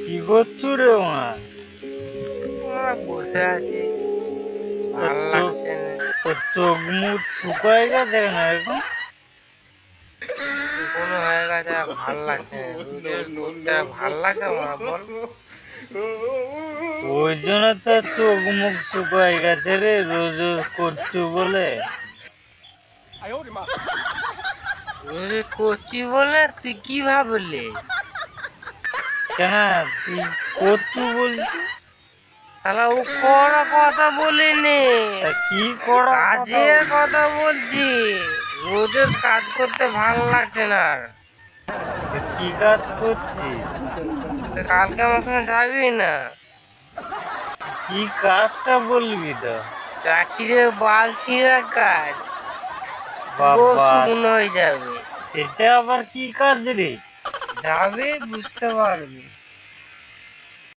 কি করছু রে মা? বসে আছি, তোর ভাল চোখ লাগছে না। তোর চোখ মুখ শুকায় গেছে না এখন? শুকনো হয়ে গেছে, আর ভাল লাগছে না। রোজ করতে আর ভাল লাগে আমার, বল? ওই জন্য তো চোখ মুখ শুকায় গেছে রে, রোজ রোজ করছু বলে। রোজ করছি বলে তুই কি ভাবলি? কেন তুই করছু বলছি? তাহলে ও করা কথা বলিনি, তা কি করা কথা কাজের কথা বলছি। রোজের কাজ করতে ভাল লাগছে না আর। কি কাজ করছিস? তো কালকে আমার সঙ্গে যাবি না? কি কাজটা বলবি তো? চাকরির বাল ছিঁড়া কাজ, পুরো বাবা, শুকনো হয়ে যাবে। এটা আবার কি কাজ রে? যাবে বুঝতে পারবি।